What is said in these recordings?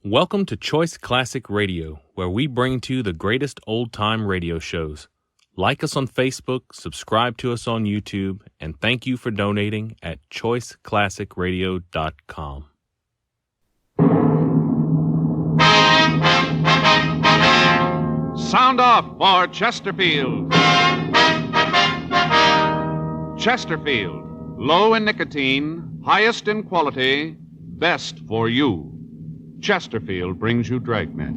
Welcome to Choice Classic Radio, where we bring to you the greatest old-time radio shows. Like us on Facebook, subscribe to us on YouTube, and thank you for donating at choiceclassicradio.com. Sound off for Chesterfield. Chesterfield, low in nicotine, highest in quality, best for you. Chesterfield brings you Dragnet.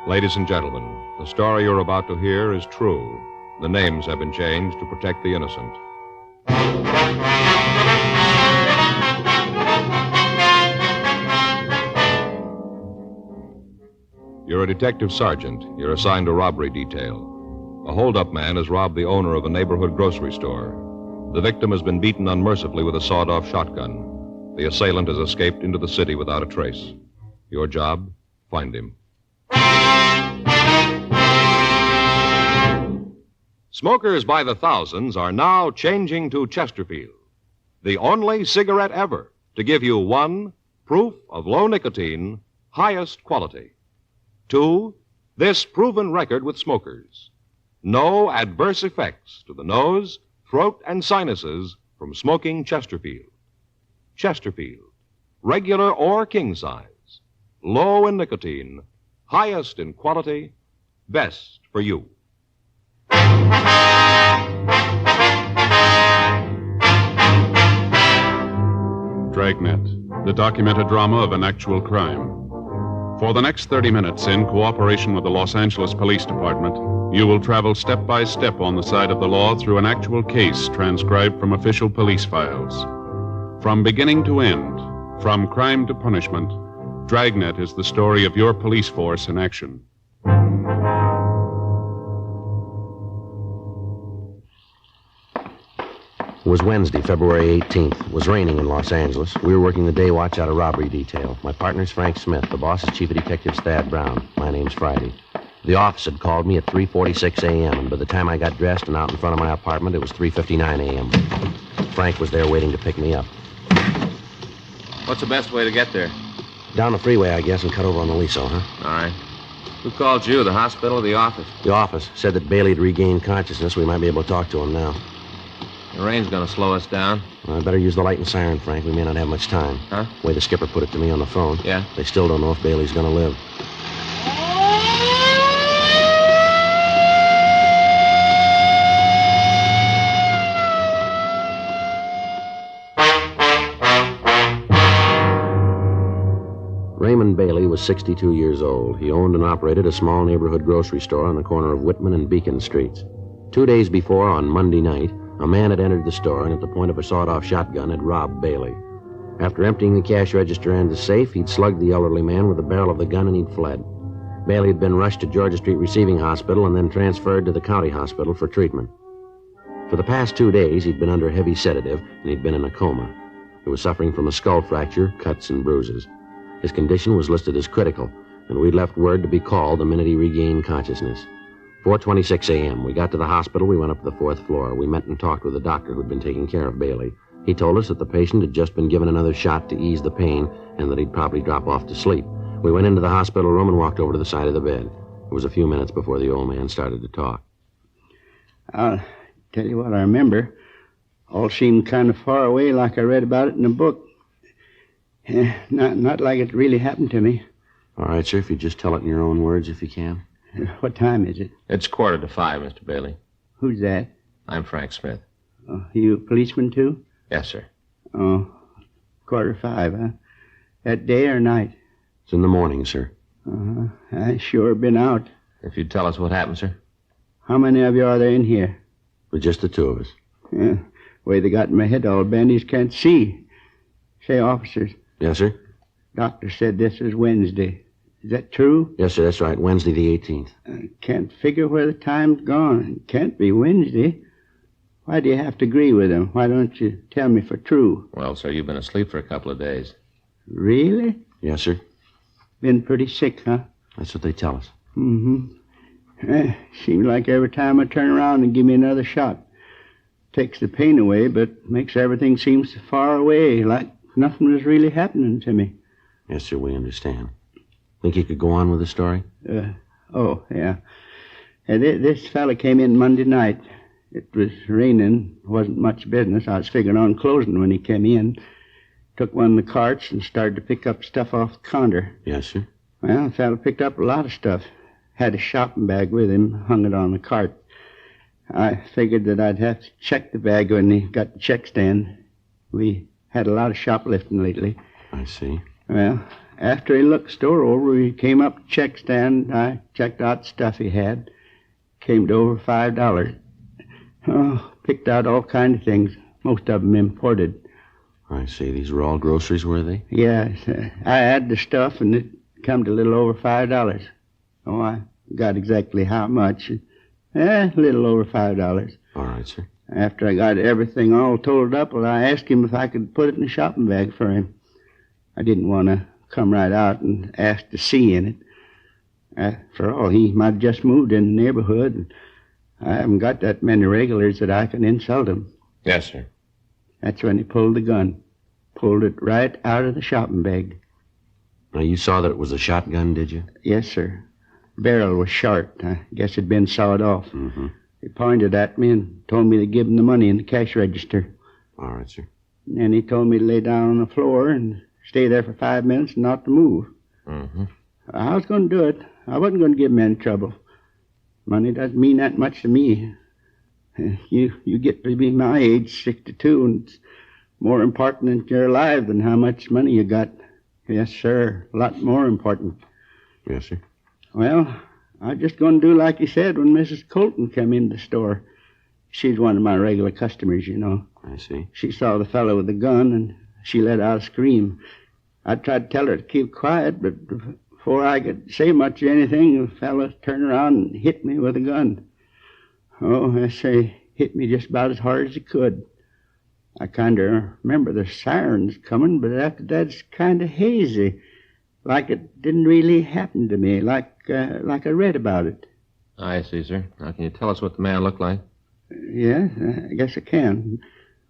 Ladies and gentlemen, the story you're about to hear is true. The names have been changed to protect the innocent. You're a detective sergeant. You're assigned to robbery detail. A hold-up man has robbed the owner of a neighborhood grocery store. The victim has been beaten unmercifully with a sawed-off shotgun. The assailant has escaped into the city without a trace. Your job? Find him. Smokers by the thousands are now changing to Chesterfield, the only cigarette ever to give you 1, proof of low nicotine, highest quality. 2, this proven record with smokers. No adverse effects to the nose, throat, and sinuses from smoking Chesterfield. Chesterfield, regular or king size, low in nicotine, highest in quality, best for you. Dragnet, the documented drama of an actual crime. For the next 30 minutes, in cooperation with the Los Angeles Police Department, you will travel step by step on the side of the law through an actual case transcribed from official police files. From beginning to end, from crime to punishment, Dragnet is the story of your police force in action. It was Wednesday, February 18th. It was raining in Los Angeles. We were working the day watch out of robbery detail. My partner's Frank Smith. The boss is Chief of Detectives Thad Brown. My name's Friday. The office had called me at 3:46 a.m., and by the time I got dressed and out in front of my apartment, it was 3:59 a.m. Frank was there waiting to pick me up. What's the best way to get there? Down the freeway, I guess, and cut over on the Liso, huh? All right. Who called you, the hospital or the office? The office said that Bailey had regained consciousness. We might be able to talk to him now. The rain's going to slow us down. Well, I better use the light and siren, Frank. We may not have much time. Huh? The way the skipper put it to me on the phone. Yeah? They still don't know if Bailey's going to live. Raymond Bailey was 62 years old. He owned and operated a small neighborhood grocery store on the corner of Whitman and Beacon Streets. 2 days before, on Monday night, a man had entered the store and at the point of a sawed-off shotgun had robbed Bailey. After emptying the cash register and the safe, he'd slugged the elderly man with the barrel of the gun and he'd fled. Bailey had been rushed to Georgia Street Receiving Hospital and then transferred to the county hospital for treatment. For the past 2 days, he'd been under heavy sedative and he'd been in a coma. He was suffering from a skull fracture, cuts, and bruises. His condition was listed as critical, and we'd left word to be called the minute he regained consciousness. 4:26 a.m. We got to the hospital. We went up to the 4th floor. We met and talked with the doctor who'd been taking care of Bailey. He told us that the patient had just been given another shot to ease the pain and that he'd probably drop off to sleep. We went into the hospital room and walked over to the side of the bed. It was a few minutes before the old man started to talk. I'll tell you what I remember. All seemed kind of far away, like I read about it in a book. Not like it really happened to me. All right, sir, if you just tell it in your own words, if you can. What time is it? It's 4:45, Mr. Bailey. Who's that? I'm Frank Smith. Oh, you a policeman, too? Yes, sir. Oh, 4:45, huh? That day or night? It's in the morning, sir. I sure been out. If you'd tell us what happened, sir. How many of you are there in here? But just the two of us. Yeah, way they got my head all bandaged, can't see. Say, officers. Yes, sir? Doctor said this is Wednesday. Is that true? Yes, sir, that's right. Wednesday the 18th. I can't figure where the time's gone. It can't be Wednesday. Why do you have to agree with him? Why don't you tell me for true? Well, sir, you've been asleep for a couple of days. Really? Yes, sir. Been pretty sick, huh? That's what they tell us. Mm-hmm. Seems like every time I turn around and give me another shot. takes the pain away, but makes everything seem so far away, like nothing was really happening to me. Yes, sir, we understand. Think you could go on with the story? Oh, yeah. This fella came in Monday night. It was raining. Wasn't much business. I was figuring on closing when he came in. Took one of the carts and started to pick up stuff off the counter. Yes, sir. Well, the fella picked up a lot of stuff. Had a shopping bag with him, hung it on the cart. I figured that I'd have to check the bag when he got the check stand. We had a lot of shoplifting lately. I see. Well, after he looked the store over, he came up to the check stand. I checked out the stuff he had. Came to over $5. Oh, picked out all kinds of things, most of them imported. I see. These were all groceries, were they? Yes, I had the stuff, and it come to a little over $5. Oh, I got exactly how much. A little over $5. All right, sir. After I got everything all totaled up, well, I asked him if I could put it in a shopping bag for him. I didn't want to come right out and ask to see in it. After all, he might have just moved in the neighborhood, and I haven't got that many regulars that I can insult him. Yes, sir. That's when he pulled the gun. Pulled it right out of the shopping bag. Now, you saw that it was a shotgun, did you? Yes, sir. Barrel was short. I guess it'd been sawed off. Mm-hmm. He pointed at me and told me to give him the money in the cash register. All right, sir. And he told me to lay down on the floor and stay there for 5 minutes and not to move. Mm-hmm. I was going to do it. I wasn't going to give him any trouble. Money doesn't mean that much to me. You get to be my age, 62, and it's more important that you're alive than how much money you got. Yes, sir. A lot more important. Yes, sir. Well, I was just going to do like you said when Mrs. Colton came in the store. She's one of my regular customers, you know. I see. She saw the fellow with the gun, and she let out a scream. I tried to tell her to keep quiet, but before I could say much of anything, the fellow turned around and hit me with a gun. Oh, I say, hit me just about as hard as he could. I kind of remember the sirens coming, but after that it's kind of hazy, like it didn't really happen to me, like I read about it. I see, sir. Now, can you tell us what the man looked like? Yeah, I guess I can.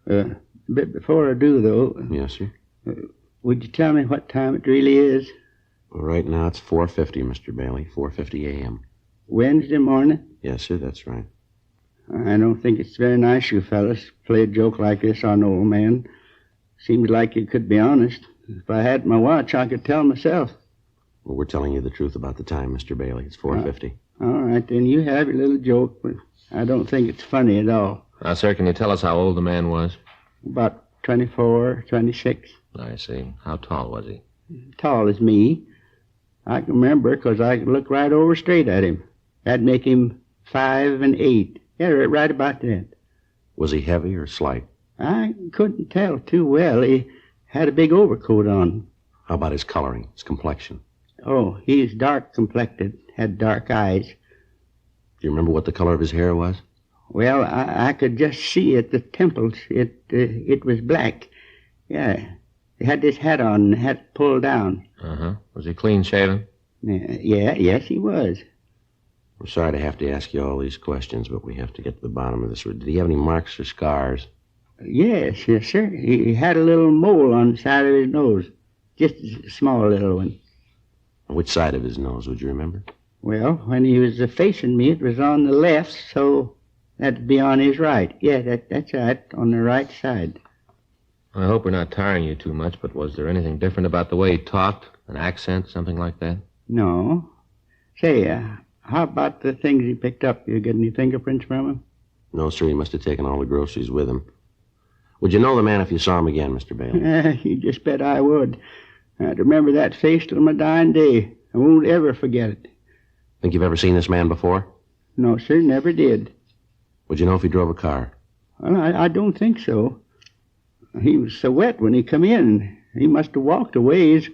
But before I do, though, Yes, sir. would you tell me what time it really is? Well, right now it's 4:50, Mr. Bailey. 4:50 a.m. Wednesday morning? Yes, sir, that's right. I don't think it's very nice, you fellas, to play a joke like this on an old man. Seems like you could be honest. If I had my watch, I could tell myself. Well, we're telling you the truth about the time, Mr. Bailey. It's 4:50. All right, then you have your little joke, but I don't think it's funny at all. Now, sir, can you tell us how old the man was? About 24, 26. I see. How tall was he? Tall as me. I can remember because I could look right over straight at him. That'd make him 5'8". Yeah, right about that. Was he heavy or slight? I couldn't tell too well. He had a big overcoat on. How about his coloring, his complexion? Oh, he's dark complected, had dark eyes. Do you remember what the color of his hair was? Well, I could just see at the temples. It was black. Yeah, he had this hat on, hat pulled down. Uh-huh. Was he clean shaven? Yes, he was. I'm sorry to have to ask you all these questions, but we have to get to the bottom of this. Did he have any marks or scars? Yes, sir. He had a little mole on the side of his nose. Just a small little one. Which side of his nose, would you remember? Well, when he was facing me, it was on the left, so that'd be on his right. Yeah, that's right, on the right side. I hope we're not tiring you too much, but was there anything different about the way he talked? An accent, something like that? No. Say, how about the things he picked up? You get any fingerprints from him? No, sir. He must have taken all the groceries with him. Would you know the man if you saw him again, Mr. Bailey? You just bet I would. I'd remember that face till my dying day. I won't ever forget it. Think you've ever seen this man before? No, sir, never did. Would you know if he drove a car? Well, I don't think so. He was so wet when he come in. He must have walked a ways.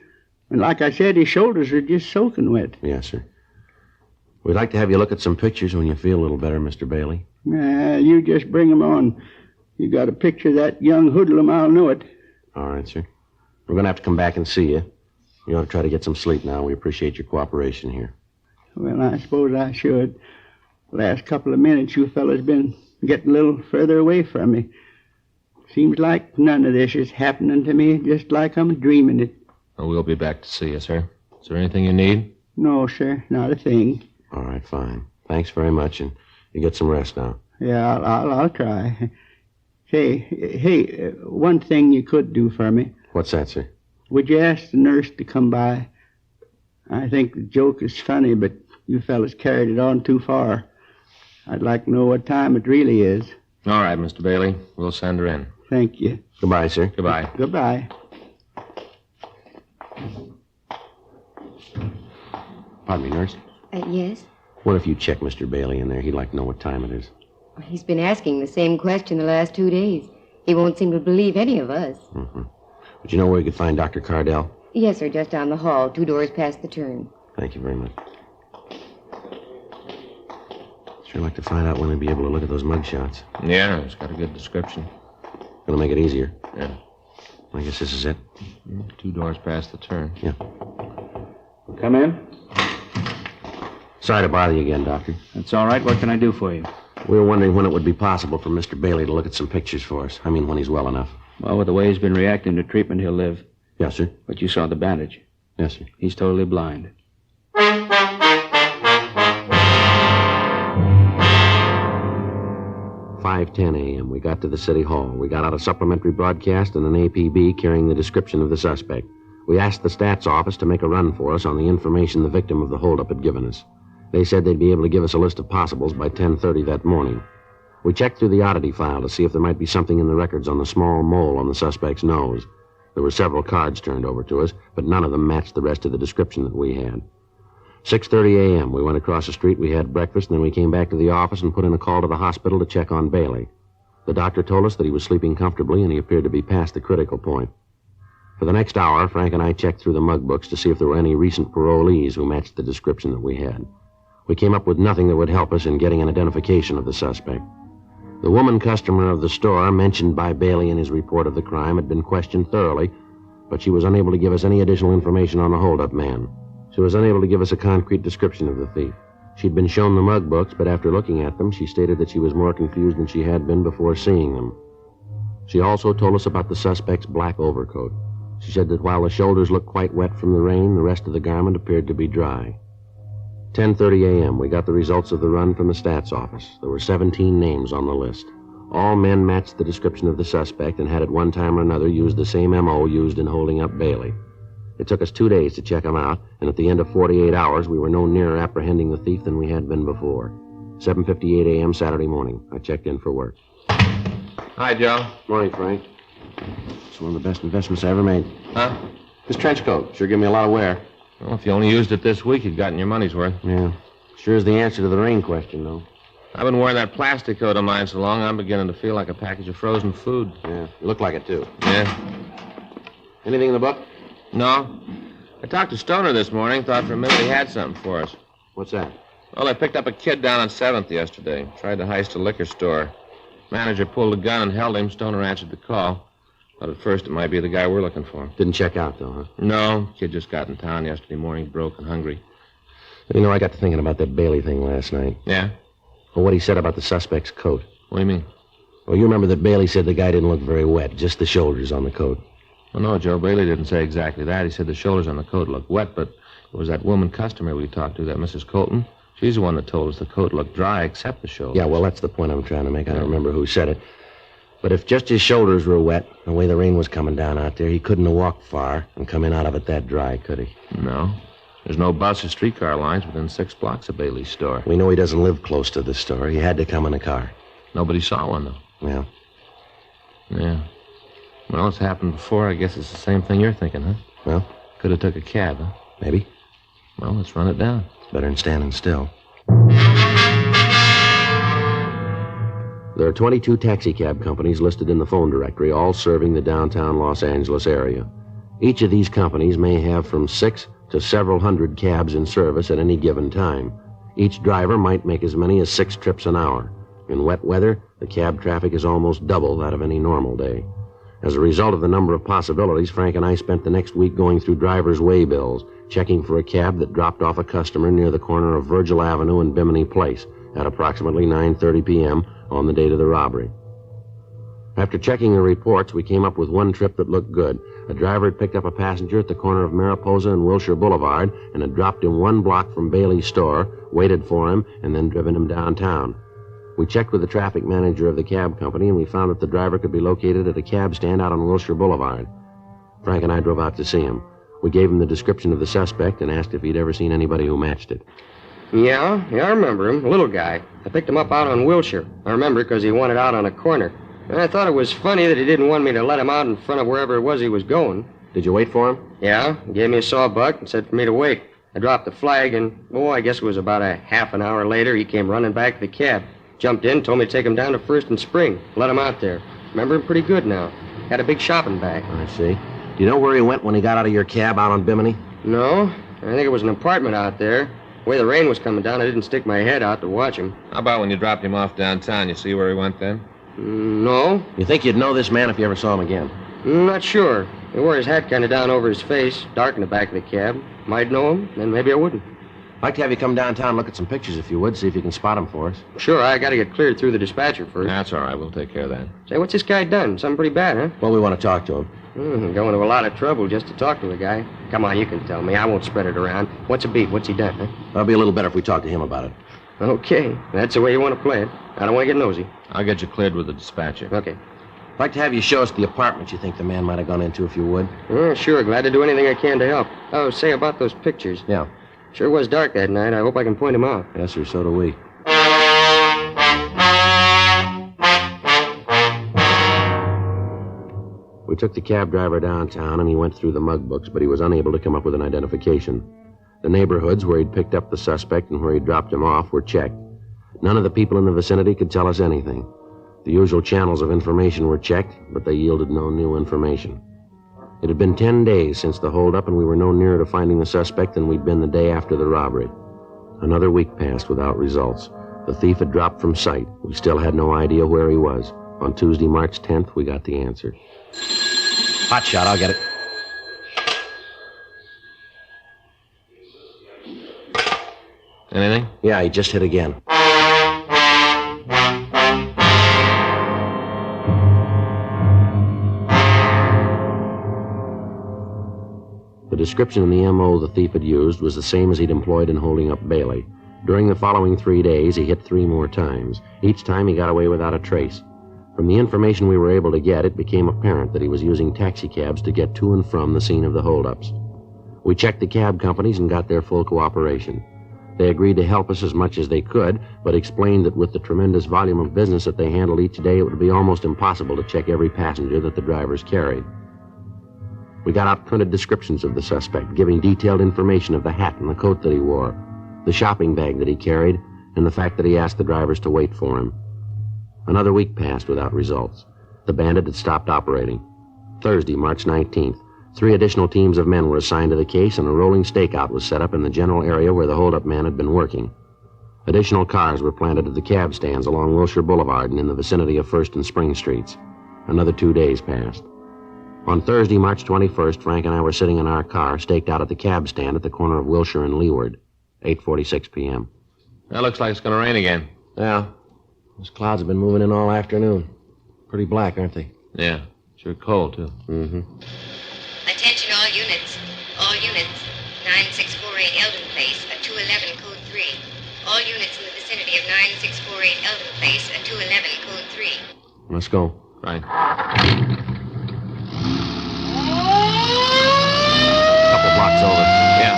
And like I said, his shoulders are just soaking wet. Yes, sir. We'd like to have you look at some pictures when you feel a little better, Mr. Bailey. You just bring 'em on. You got a picture of that young hoodlum, I'll know it. All right, sir. We're going to have to come back and see you. You ought to try to get some sleep now. We appreciate your cooperation here. Well, I suppose I should. Last couple of minutes, you fellas been getting a little further away from me. Seems like none of this is happening to me, just like I'm dreaming it. Well, we'll be back to see you, sir. Is there anything you need? No, sir, not a thing. All right, fine. Thanks very much, and you get some rest now. Yeah, I'll try. Hey, one thing you could do for me. What's that, sir? Would you ask the nurse to come by? I think the joke is funny, but you fellas carried it on too far. I'd like to know what time it really is. All right, Mr. Bailey. We'll send her in. Thank you. Goodbye, sir. Goodbye. Goodbye. Pardon me, nurse. Yes? What if you check Mr. Bailey in there? He'd like to know what time it is. He's been asking the same question the last 2 days. He won't seem to believe any of us. Mm-hmm. But you know where you could find Dr. Cardell? Yes, sir, just down the hall, 2 doors past the turn. Thank you very much. Sure like to find out when we'll be able to look at those mug shots. Yeah, it's got a good description. Gonna make it easier. Yeah. I guess this is it. 2 doors past the turn. Yeah. Come in. Sorry to bother you again, Doctor. That's all right. What can I do for you? We were wondering when it would be possible for Mr. Bailey to look at some pictures for us. I mean, when he's well enough. Well, with the way he's been reacting to treatment, he'll live. Yes, sir. But you saw the bandage. Yes, sir. He's totally blind. 5:10 a.m. We got to the city hall. We got out a supplementary broadcast and an APB carrying the description of the suspect. We asked the stats office to make a run for us on the information the victim of the holdup had given us. They said they'd be able to give us a list of possibles by 10:30 that morning. We checked through the oddity file to see if there might be something in the records on the small mole on the suspect's nose. There were several cards turned over to us, but none of them matched the rest of the description that we had. 6:30 a.m. We went across the street, we had breakfast, and then we came back to the office and put in a call to the hospital to check on Bailey. The doctor told us that he was sleeping comfortably and he appeared to be past the critical point. For the next hour, Frank and I checked through the mug books to see if there were any recent parolees who matched the description that we had. We came up with nothing that would help us in getting an identification of the suspect. The woman customer of the store mentioned by Bailey in his report of the crime had been questioned thoroughly, but she was unable to give us any additional information on the holdup man. She was unable to give us a concrete description of the thief. She'd been shown the mug books, but after looking at them, she stated that she was more confused than she had been before seeing them. She also told us about the suspect's black overcoat. She said that while the shoulders looked quite wet from the rain, the rest of the garment appeared to be dry. 10:30 a.m., we got the results of the run from the stats office. There were 17 names on the list. All men matched the description of the suspect and had at one time or another used the same M.O. used in holding up Bailey. It took us 2 days to check them out, and at the end of 48 hours, we were no nearer apprehending the thief than we had been before. 7:58 a.m. Saturday morning. I checked in for work. Hi, Joe. Morning, Frank. It's one of the best investments I ever made. Huh? This trench coat sure gave me a lot of wear. Well, if you only used it this week, you'd gotten your money's worth. Yeah. Sure is the answer to the rain question, though. I've been wearing that plastic coat of mine so long, I'm beginning to feel like a package of frozen food. Yeah, you look like it, too. Yeah? Anything in the book? No. I talked to Stoner this morning, thought for a minute he had something for us. What's that? Well, I picked up a kid down on 7th yesterday. Tried to heist a liquor store. Manager pulled a gun and held him. Stoner answered the call. But at first, it might be the guy we're looking for. Didn't check out, though, huh? No. Kid just got in town yesterday morning, broke and hungry. You know, I got to thinking about that Bailey thing last night. Yeah? Well, what he said about the suspect's coat. What do you mean? Well, you remember that Bailey said the guy didn't look very wet, just the shoulders on the coat. Well, no, Joe. Bailey didn't say exactly that. He said the shoulders on the coat looked wet, but it was that woman customer we talked to, that Mrs. Colton. She's the one that told us the coat looked dry except the shoulders. Yeah, well, that's the point I'm trying to make. I don't remember who said it. But if just his shoulders were wet, the way the rain was coming down out there, he couldn't have walked far and come in out of it that dry, could he? No. There's no bus or streetcar lines within 6 blocks of Bailey's store. We know he doesn't live close to the store. He had to come in a car. Nobody saw one, though. Yeah. Yeah. Well, it's happened before. I guess it's the same thing you're thinking, huh? Well? Could have took a cab, huh? Maybe. Well, let's run it down. It's better than standing still. There are 22 taxicab companies listed in the phone directory, all serving the downtown Los Angeles area. Each of these companies may have from 6 to several hundred cabs in service at any given time. Each driver might make as many as 6 trips an hour. In wet weather, the cab traffic is almost double that of any normal day. As a result of the number of possibilities, Frank and I spent the next week going through driver's way bills, checking for a cab that dropped off a customer near the corner of Virgil Avenue and Bimini Place, at approximately 9:30 p.m. on the date of the robbery. After checking the reports, we came up with one trip that looked good. A driver had picked up a passenger at the corner of Mariposa and Wilshire Boulevard and had dropped him 1 block from Bailey's store, waited for him, and then driven him downtown. We checked with the traffic manager of the cab company, and we found that the driver could be located at a cab stand out on Wilshire Boulevard. Frank and I drove out to see him. We gave him the description of the suspect and asked if he'd ever seen anybody who matched it. Yeah, I remember him. A little guy. I picked him up out on Wilshire. I remember because he wanted out on a corner. And I thought it was funny that he didn't want me to let him out in front of wherever it was he was going. Did you wait for him? Yeah, he gave me a sawbuck and said for me to wait. I dropped the flag, and, I guess it was about a half an hour later, he came running back to the cab. Jumped in, told me to take him down to First and Spring. Let him out there. Remember him pretty good now. Had a big shopping bag. I see. Do you know where he went when he got out of your cab out on Bimini? No, I think it was an apartment out there. The way the rain was coming down, I didn't stick my head out to watch him. How about when you dropped him off downtown? You see where he went then? No. You think you'd know this man if you ever saw him again? Not sure. He wore his hat kind of down over his face, dark in the back of the cab. Might know him, then maybe I wouldn't. I'd like to have you come downtown and look at some pictures if you would, see if you can spot him for us. Sure, I got to get cleared through the dispatcher first. That's all right. We'll take care of that. Say, what's this guy done? Something pretty bad, huh? Well, we want to talk to him. Going to a lot of trouble just to talk to the guy. Come on, you can tell me. I won't spread it around. What's a beat? What's he done, huh? That'll be a little better if we talk to him about it. Okay, that's the way you want to play it. I don't want to get nosy. I'll get you cleared with the dispatcher. Okay. I'd like to have you show us the apartment you think the man might have gone into, if you would. Sure, glad to do anything I can to help. Oh, say about those pictures. Yeah. Sure was dark that night. I hope I can point him out. Yes, sir, so do we. We took the cab driver downtown, and he went through the mug books, but he was unable to come up with an identification. The neighborhoods where he'd picked up the suspect and where he'd dropped him off were checked. None of the people in the vicinity could tell us anything. The usual channels of information were checked, but they yielded no new information. It had been 10 days since the holdup, and we were no nearer to finding the suspect than we'd been the day after the robbery. Another week passed without results. The thief had dropped from sight. We still had no idea where he was. On Tuesday, March 10th, we got the answer. Hot shot, I'll get it. Anything? Yeah, he just hit again. The description in the M.O. the thief had used was the same as he'd employed in holding up Bailey. During the following 3 days, he hit 3 more times. Each time he got away without a trace. From the information we were able to get, it became apparent that he was using taxicabs to get to and from the scene of the holdups. We checked the cab companies and got their full cooperation. They agreed to help us as much as they could, but explained that with the tremendous volume of business that they handled each day, it would be almost impossible to check every passenger that the drivers carried. We got out printed descriptions of the suspect, giving detailed information of the hat and the coat that he wore, the shopping bag that he carried, and the fact that he asked the drivers to wait for him. Another week passed without results. The bandit had stopped operating. Thursday, March 19th, 3 additional teams of men were assigned to the case, and a rolling stakeout was set up in the general area where the holdup man had been working. Additional cars were planted at the cab stands along Wilshire Boulevard and in the vicinity of First and Spring Streets. Another 2 days passed. On Thursday, March 21st, Frank and I were sitting in our car, staked out at the cab stand at the corner of Wilshire and Leeward, 8:46 p.m. That looks like it's going to rain again. Yeah. Those clouds have been moving in all afternoon. Pretty black, aren't they? Yeah. Sure cold, too. Mm-hmm. Attention all units. All units. 9648 Eldon Place, a 211 code 3. All units in the vicinity of 9648 Eldon Place, a 211 code 3. Let's go. Right. Couple blocks over. Yeah.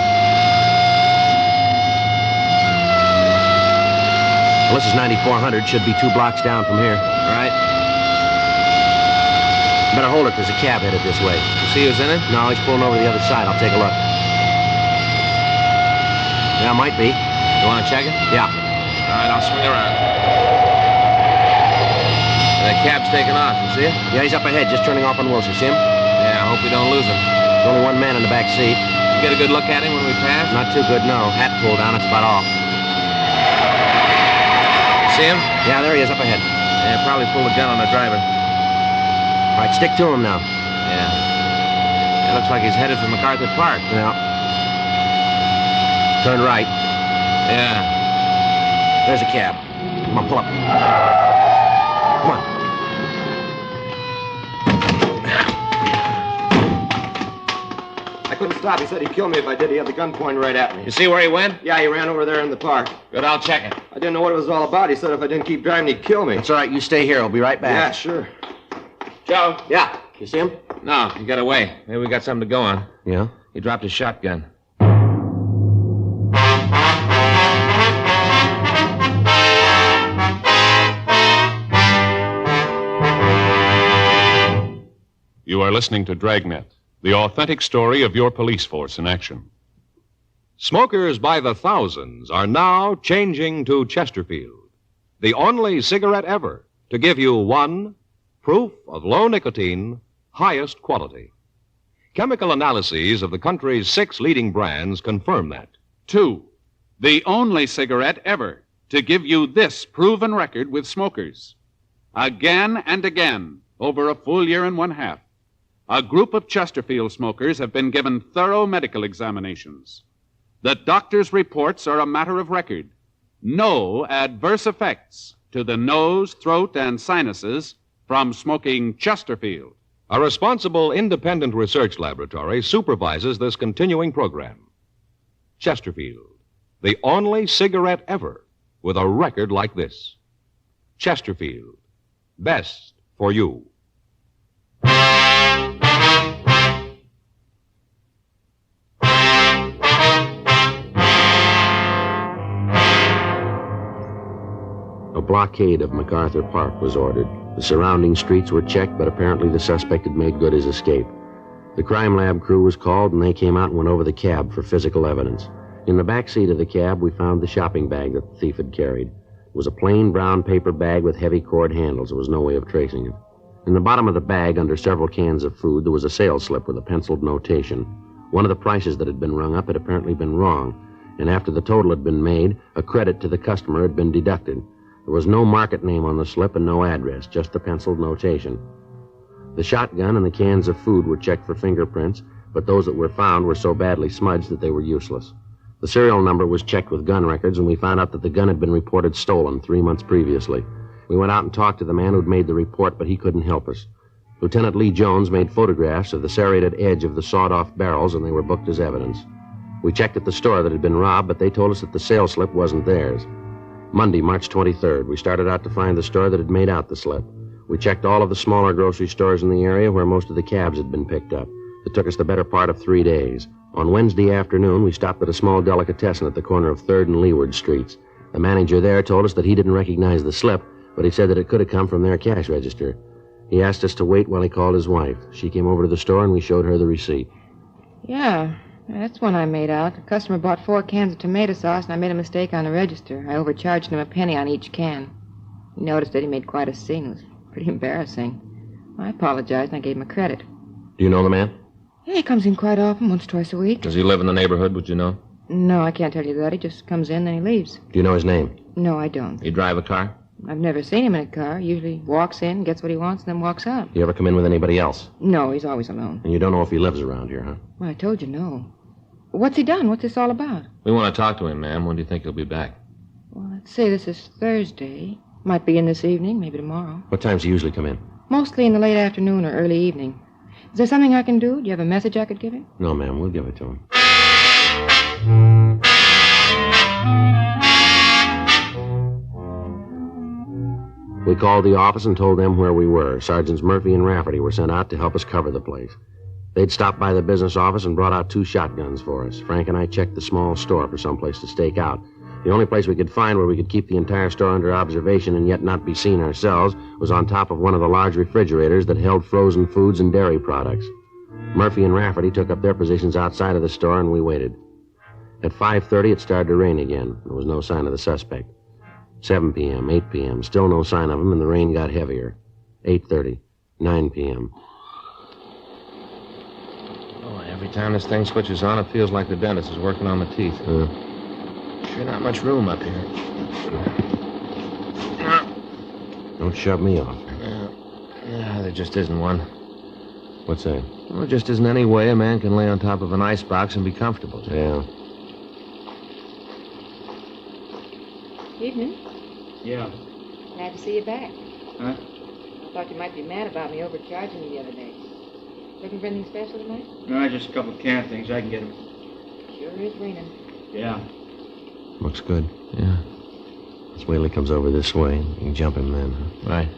Well, this is 9400. Should be 2 blocks down from here. Right. Better hold it. There's a cab headed this way. You see who's in it? No, he's pulling over to the other side. I'll take a look. Yeah, might be. You want to check it? Yeah. All right, I'll swing around. The cab's taking off. You see it? Yeah, he's up ahead, just turning off on Wilson. See him? Yeah, I hope we don't lose him. There's only 1 man in the back seat. You get a good look at him when we pass? Not too good, no. Hat pulled down. That's about all. See him? Yeah, there he is up ahead. Yeah, probably pulled a gun on the driver. All right, stick to him now. Yeah. It looks like he's headed for MacArthur Park. Yeah. Turn right. Yeah. There's a cab. Come on, pull up. Come on. I couldn't stop. He said he'd kill me if I did. He had the gun pointed right at me. You see where he went? Yeah, he ran over there in the park. Good, I'll check it. I didn't know what it was all about. He said if I didn't keep driving, he'd kill me. It's all right. You stay here. I'll be right back. Yeah, sure. Joe? Yeah. You see him? No, he got away. Maybe we got something to go on. Yeah? He dropped his shotgun. You are listening to Dragnet, the authentic story of your police force in action. Smokers by the thousands are now changing to Chesterfield, the only cigarette ever to give you one, proof of low nicotine, highest quality. Chemical analyses of the country's 6 leading brands confirm that. 2, the only cigarette ever to give you this proven record with smokers. Again and again, over a full year and 1/2, a group of Chesterfield smokers have been given thorough medical examinations. The doctor's reports are a matter of record. No adverse effects to the nose, throat, and sinuses from smoking Chesterfield. A responsible independent research laboratory supervises this continuing program. Chesterfield, the only cigarette ever with a record like this. Chesterfield, best for you. A blockade of MacArthur Park was ordered. The surrounding streets were checked, but apparently the suspect had made good his escape. The crime lab crew was called, and they came out and went over the cab for physical evidence. In the back seat of the cab, we found the shopping bag that the thief had carried. It was a plain brown paper bag with heavy cord handles. There was no way of tracing it. In the bottom of the bag, under several cans of food, there was a sales slip with a penciled notation. One of the prices that had been rung up had apparently been wrong, and after the total had been made, a credit to the customer had been deducted. There was no market name on the slip and no address, just the penciled notation. The shotgun and the cans of food were checked for fingerprints, but those that were found were so badly smudged that they were useless. The serial number was checked with gun records, and we found out that the gun had been reported stolen 3 months previously. We went out and talked to the man who'd made the report, but he couldn't help us. Lieutenant Lee Jones made photographs of the serrated edge of the sawed-off barrels, and they were booked as evidence. We checked at the store that had been robbed, but they told us that the sales slip wasn't theirs. Monday, March 23rd, we started out to find the store that had made out the slip. We checked all of the smaller grocery stores in the area where most of the cabs had been picked up. It took us the better part of 3 days. On Wednesday afternoon, we stopped at a small delicatessen at the corner of 3rd and Leeward Streets. The manager there told us that he didn't recognize the slip, but he said that it could have come from their cash register. He asked us to wait while he called his wife. She came over to the store, and we showed her the receipt. Yeah, that's one I made out. The customer bought 4 cans of tomato sauce, and I made a mistake on the register. I overcharged him a penny on each can. He noticed that he made quite a scene. It was pretty embarrassing. I apologized, and I gave him a credit. Do you know the man? Yeah, he comes in quite often, once, twice a week. Does he live in the neighborhood, would you know? No, I can't tell you that. He just comes in, then he leaves. Do you know his name? No, I don't. He drive a car? I've never seen him in a car. He usually walks in, gets what he wants, and then walks out. Do you ever come in with anybody else? No, he's always alone. And you don't know if he lives around here, huh? Well, I told you no. What's he done? What's this all about? We want to talk to him, ma'am. When do you think he'll be back? Well, let's say this is Thursday. Might be in this evening, maybe tomorrow. What times do you usually come in? Mostly in the late afternoon or early evening. Is there something I can do? Do you have a message I could give him? No, ma'am. We'll give it to him. We called the office and told them where we were. Sergeants Murphy and Rafferty were sent out to help us cover the place. They'd stopped by the business office and brought out 2 shotguns for us. Frank and I checked the small store for some place to stake out. The only place we could find where we could keep the entire store under observation and yet not be seen ourselves was on top of one of the large refrigerators that held frozen foods and dairy products. Murphy and Rafferty took up their positions outside of the store, and we waited. At 5:30, it started to rain again. There was no sign of the suspect. 7 p.m., 8 p.m., still no sign of him, and the rain got heavier. 8:30, 9 p.m. Oh, every time this thing switches on, it feels like the dentist is working on the teeth. Sure not much room up here. Don't shove me off. Yeah, there just isn't one. What's that? Well, there just isn't any way a man can lay on top of an icebox and be comfortable. Yeah. Evening. Yeah. Glad to see you back. Huh? I thought you might be mad about me overcharging you the other day. Looking for anything special tonight? No, just a couple of can things. I can get them. Sure is raining. Yeah. Looks good. Yeah. Let's wait till he comes over this way. You can jump him then. Huh? Right.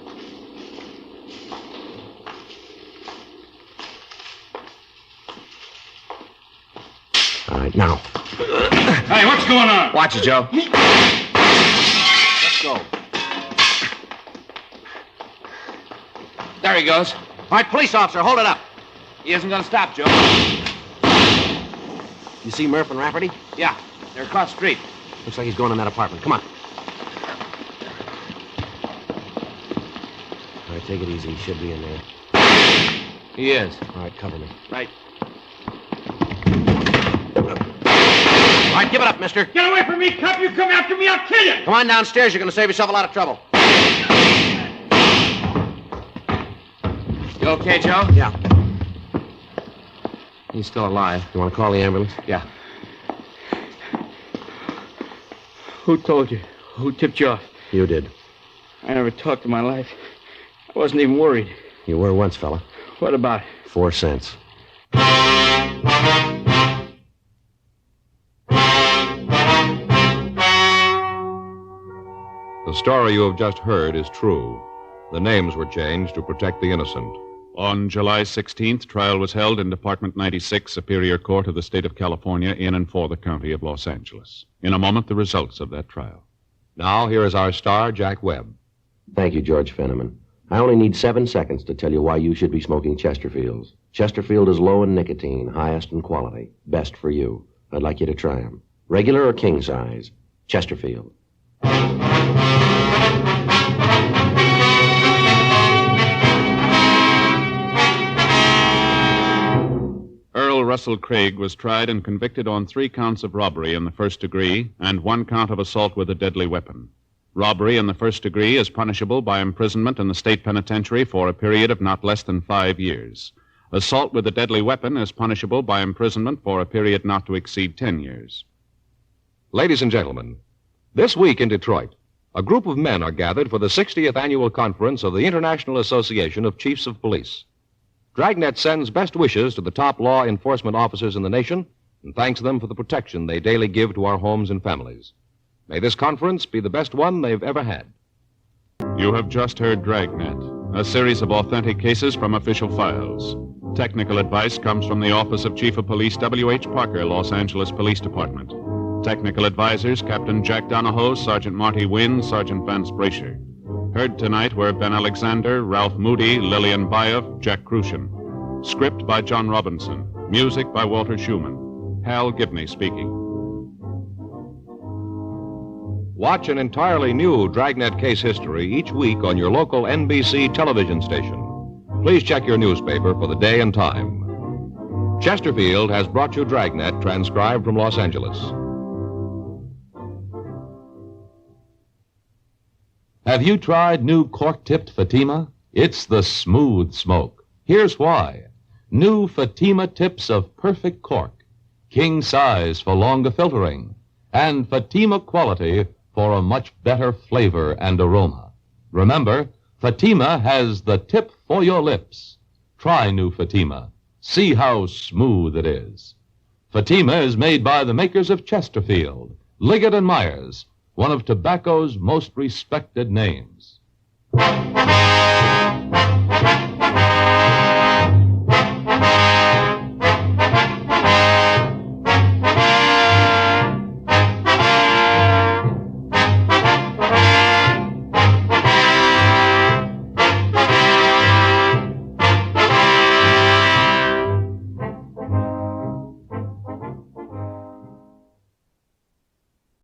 All right, now. Hey, what's going on? Watch it, Joe. Let's go. There he goes. All right, police officer, hold it up. He isn't going to stop, Joe. You see Murph and Rafferty? Yeah, they're across the street. Looks like he's going in that apartment. Come on. All right, take it easy. He should be in there. He is. All right, cover me. Right. All right, give it up, mister. Get away from me, cop! You come after me, I'll kill you! Come on downstairs. You're going to save yourself a lot of trouble. You okay, Joe? Yeah. He's still alive. You want to call the ambulance? Yeah. Who told you? Who tipped you off? You did. I never talked in my life. I wasn't even worried. You were once, fella. What about it? 4 cents. The story you have just heard is true. The names were changed to protect the innocent. On July 16th, trial was held in Department 96, Superior Court of the State of California, in and for the County of Los Angeles. In a moment, the results of that trial. Now, here is our star, Jack Webb. Thank you, George Fenneman. I only need 7 seconds to tell you why you should be smoking Chesterfields. Chesterfield is low in nicotine, highest in quality. Best for you. I'd like you to try them. Regular or king size? Chesterfield. Earl Russell Craig was tried and convicted on 3 counts of robbery in the first degree and 1 count of assault with a deadly weapon. Robbery in the first degree is punishable by imprisonment in the state penitentiary for a period of not less than 5 years. Assault with a deadly weapon is punishable by imprisonment for a period not to exceed 10 years. Ladies and gentlemen, this week in Detroit, a group of men are gathered for the 60th annual conference of the International Association of Chiefs of Police. Dragnet sends best wishes to the top law enforcement officers in the nation and thanks them for the protection they daily give to our homes and families. May this conference be the best one they've ever had. You have just heard Dragnet, a series of authentic cases from official files. Technical advice comes from the Office of Chief of Police W.H. Parker, Los Angeles Police Department. Technical advisors, Captain Jack Donahoe, Sergeant Marty Wynn, Sergeant Vance Brasher. Heard tonight were Ben Alexander, Ralph Moody, Lillian Bayev, Jack Crucian. Script by John Robinson. Music by Walter Schumann. Hal Gibney speaking. Watch an entirely new Dragnet case history each week on your local NBC television station. Please check your newspaper for the day and time. Chesterfield has brought you Dragnet, transcribed from Los Angeles. Have you tried new cork-tipped Fatima? It's the smooth smoke. Here's why. New Fatima tips of perfect cork, king size for longer filtering, and Fatima quality for a much better flavor and aroma. Remember, Fatima has the tip for your lips. Try new Fatima. See how smooth it is. Fatima is made by the makers of Chesterfield, Liggett and Myers, one of tobacco's most respected names.